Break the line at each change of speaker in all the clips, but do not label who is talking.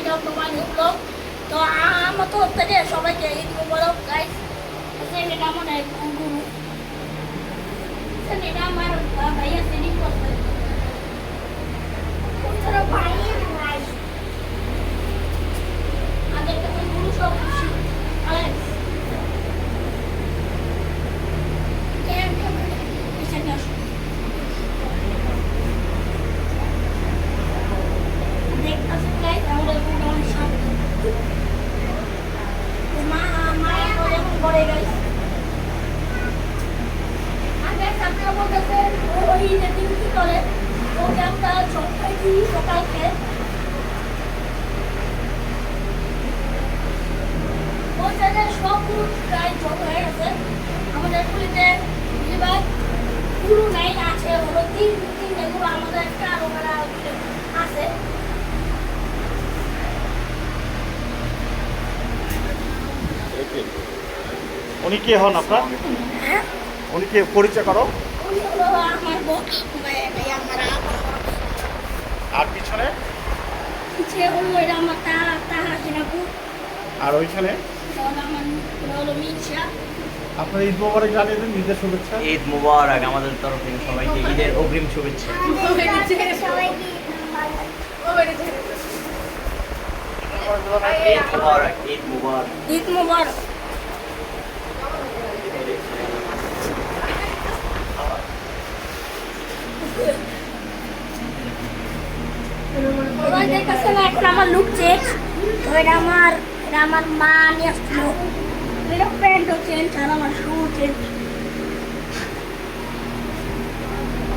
Welcome to my new blog. তো আমার তরফ থেকে সবাইকে ঈদ মুবারক গাইস। এটা আমার এক গুরু, এটা আমার ভাইয়া সেলিং করতে ভাই আমাদের কাছে গুরু সব খুশি। সকালকে সব প্রায় জল হয়ে গেছে। আমাদের পুলিতে বেশিরভাগ পুরো নাই আছে হলো তিনটে গুলো, আমাদের একটা আরো আছে।
উনি কে হন আপনার?
হ্যাঁ,
উনি কে পরিচয় করো?
উনি হলো আমার আমার
আর পিছনে?
পিছিয়ে হলো এটা আমার তাহা সিনাপুর।
আর ওইখানে?
আমার হলো মির্জা।
আপনার ঈদ মোবারক জানিয়ে দিন, ঈদের শুভেচ্ছা।
ঈদ মুবারক আমাদের তরফ থেকে সবাইকে ঈদের অগ্রিম শুভেচ্ছা। ঈদ মুবারক, ঈদ মুবারক।
ঈদ মুবারক। এখন আমার লুক চেঞ্জ। তো এটা আমার মা নিয়ে আসছিল। এটা প্যান্টও চেঞ্জ আর আমার শু চেঞ্জ।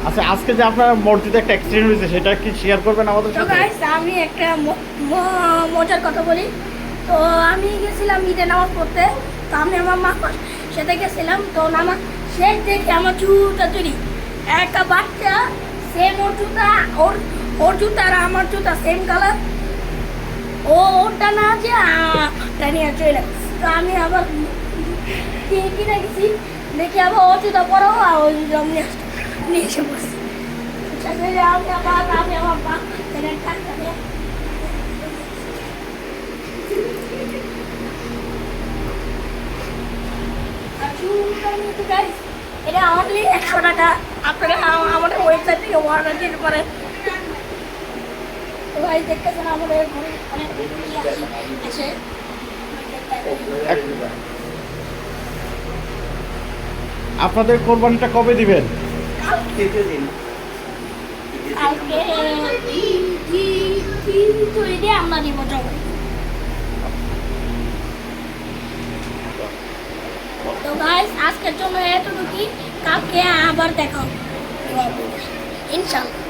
আচ্ছা, আজকে যে আপনার মসজিদে একটা অ্যাক্সিডেন্ট হয়েছে সেটা কি শেয়ার করবেন আমাদের
তো
সাথে?
গাইস, আমি একটা মজার কথা বলি। তো আমি গেছিলাম ঈদে নামাজ পড়তে। তো আমি আমার মা সাথে গেছিলাম। তো নামাজ শেষ দেখে আমার জুতা চুরি একটা বাচ্চা সেম ওর জুতা, ওর জুতা আর আমার জুতা সেম কালার। ওরটা না যে নিয়ে চলে। তো আমি আবার কিনে গেছি, দেখি আবার ও জুতা পরো আর ওই রং নিয়ে এসে বসছি। আমি আমার পা এটা অনলি 100 টাকা। আপনারা আমাদের ওয়েবসাইট থেকে অর্ডার দিতে পারেন। তো ভাই দেখতেছেন আমাদের ঘরে অনেক আছে।
আপনাদের কোরবানিটা কবে দিবেন?
তৃতীয় দিন।
কালকে ঈদে আমরা দিব জবাই। তো গাইস, আজকের জন্য এতটুকুই। কালকে আবার দেখা হবে ইনশাআল্লাহ।